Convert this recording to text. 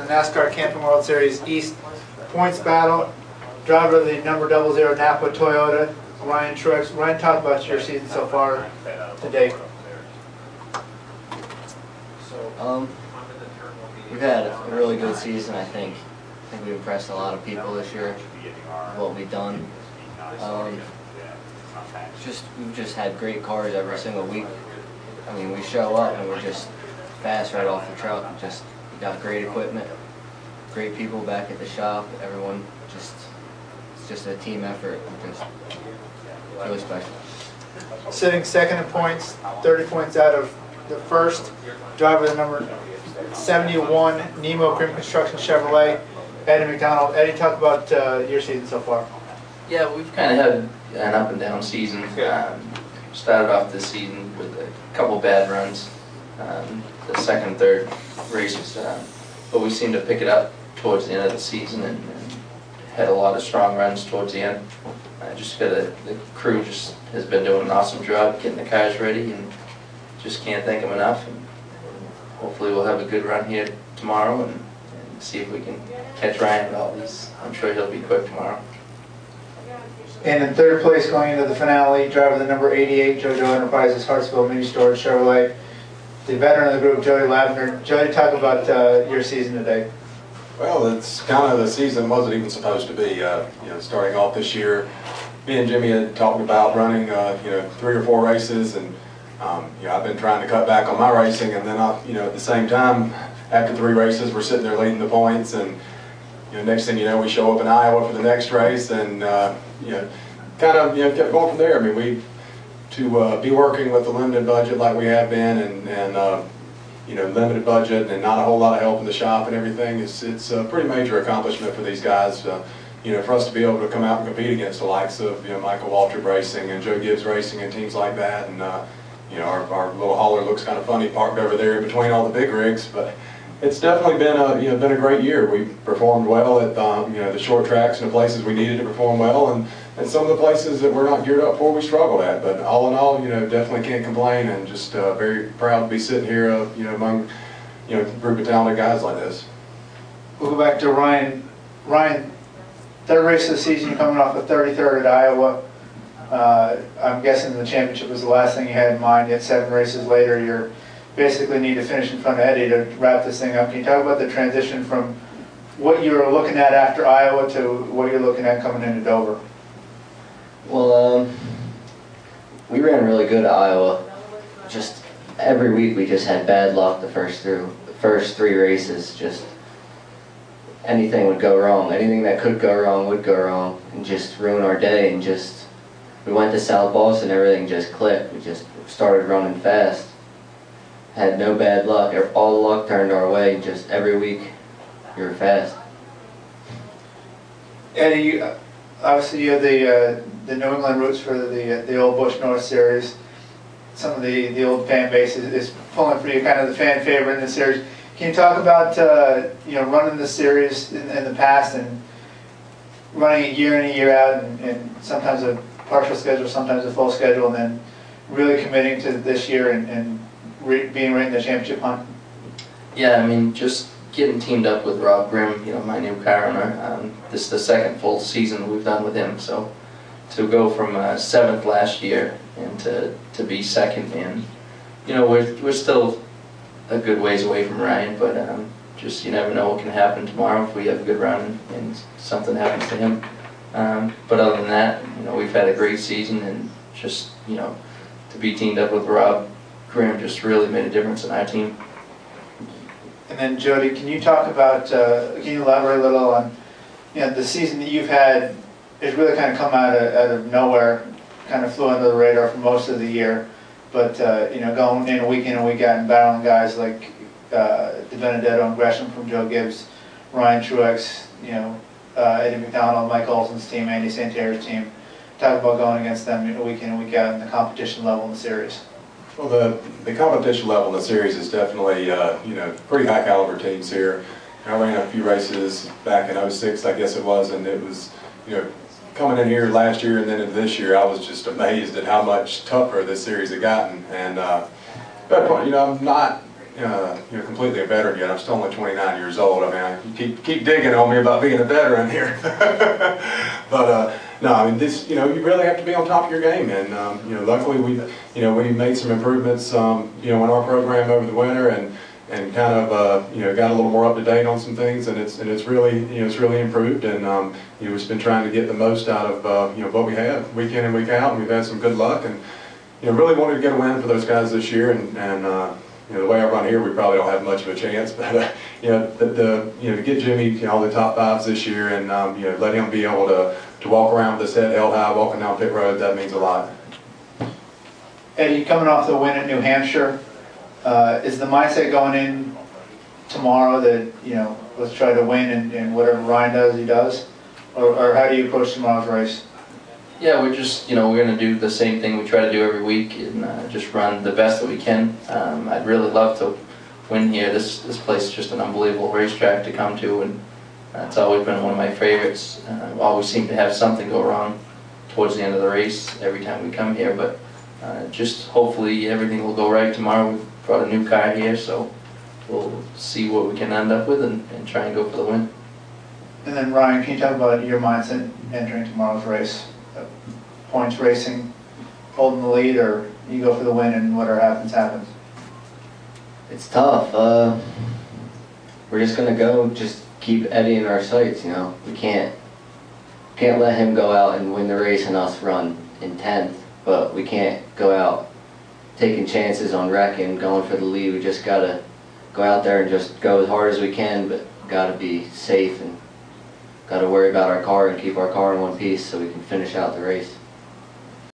NASCAR Camping World Series East points battle. Driver of the number 00 Napa Toyota, Ryan Truex. Ryan, talk about your season so far to date. We've had a really good season, I think. I think we impressed a lot of people this year with what we've done. We've just had great cars every single week. I mean, we show up and we're just fast right off the truck. We got great equipment, great people back at the shop. Everyone it's just a team effort. Just really special. Sitting second in points, 30 points out of the first. Driver of the number 71 Nemo Cream Construction Chevrolet, Eddie MacDonald. Eddie, talk about your season so far. Yeah, we've kind of had an up and down season. Started off this season with a couple bad runs, the second and third races, but we seemed to pick it up towards the end of the season and had a lot of strong runs towards the end. The crew just has been doing an awesome job getting the cars ready, and just can't thank them enough. And hopefully we'll have a good run here tomorrow and see if we can catch Ryan with all these. I'm sure he'll be quick tomorrow. And in third place going into the finale, driver the number 88 JoJo Enterprises Hartsville Mini Storage Chevrolet, the veteran of the group, Jody Lavender. Jody, talk about your season today. Well, it's kind of the season wasn't even supposed to be. Starting off this year, me and Jimmy had talked about running 3 or 4 races, and I've been trying to cut back on my racing, and then at the same time, after 3 races, we're sitting there leading the points, and next thing you know, we show up in Iowa for the next race, and kept going from there. I mean, to be working with a limited budget like we have been, and limited budget and not a whole lot of help in the shop and everything, it's a pretty major accomplishment for these guys. For us to be able to come out and compete against the likes of Michael Waltrip Racing and Joe Gibbs Racing and teams like that, and our little hauler looks kind of funny parked over there in between all the big rigs, but it's definitely been a great year. We performed well at the short tracks and the places we needed to perform well, and some of the places that we're not geared up for we struggled at. But all in all, definitely can't complain, and just very proud to be sitting here, among a group of talented guys like this. We'll go back to Ryan. Ryan, third race of the season, you're coming off a 33rd at Iowa. I'm guessing the championship was the last thing you had in mind. Yet 7 races later, you're basically need to finish in front of Eddie to wrap this thing up. Can you talk about the transition from what you were looking at after Iowa to what you're looking at coming into Dover? Well, we ran really good at Iowa. Just every week we just had bad luck the first 3 races. Just anything would go wrong. Anything that could go wrong would go wrong and just ruin our day. And we went to South Boston, everything just clicked. We just started running fast. Had no bad luck. All the luck turned our way. Just every week, you were fast. Eddie, obviously you have the New England roots for the old Busch North Series. Some of the old fan base is pulling for you, kind of the fan favorite in the series. Can you talk about running the series in the past and running it year in and year out, and sometimes a partial schedule, sometimes a full schedule, and then really committing to this year and being right in the championship hunt? Yeah, I mean, just getting teamed up with Rob Grimm, my new car owner. This is the second full season we've done with him, so to go from 7th last year and to be second, and we're still a good ways away from Ryan, but just you never know what can happen tomorrow if we have a good run and something happens to him. But other than that, we've had a great season, and just to be teamed up with Rob Grimm just really made a difference in our team. And then Jody, can you talk about, can you elaborate a little on, the season that you've had has really kind of come out of nowhere, kind of flew under the radar for most of the year, but going in week and week out and battling guys like DiBenedetto and Gresham from Joe Gibbs, Ryan Truex, Eddie MacDonald, Mike Olson's team, Andy Santerre's team. Talk about going against them week in and week out in the competition level in the series. Well, the competition level in the series is definitely, pretty high caliber teams here. I ran a few races back in '06, I guess it was, and it was, coming in here last year and then into this year, I was just amazed at how much tougher this series had gotten. And, I'm not completely a veteran yet. I'm still only 29 years old. I mean, you keep digging on me about being a veteran here. But no, I mean, this, you really have to be on top of your game. And luckily we made some improvements, in our program over the winter, and kind of got a little more up to date on some things, and it's really it's really improved, and we've just been trying to get the most out of what we have week in and week out, and we've had some good luck, and really wanted to get a win for those guys this year, and the way I run here, we probably don't have much of a chance, but to get Jimmy all the top fives this year, and let him be able to walk around with his head held high walking down pit road, that means a lot. Eddie, coming off the win at New Hampshire, is the mindset going in tomorrow that, let's try to win, and whatever Ryan does, he does? Or how do you approach tomorrow's race? Yeah, we're just, we're going to do the same thing we try to do every week, and just run the best that we can. I'd really love to win here. This place is just an unbelievable racetrack to come to, and it's always been one of my favorites. Always seem to have something go wrong towards the end of the race every time we come here, but just hopefully everything will go right tomorrow. We've brought a new car here, so we'll see what we can end up with and try and go for the win. And then Ryan, can you talk about your mindset entering tomorrow's race? Points racing, holding the lead, or you go for the win and whatever happens, happens? It's tough. We're just gonna go, just keep Eddie in our sights. We can't let him go out and win the race and us run in 10th, but we can't go out taking chances on wrecking, going for the lead. We just gotta go out there and just go as hard as we can, but gotta be safe and gotta worry about our car and keep our car in one piece so we can finish out the race.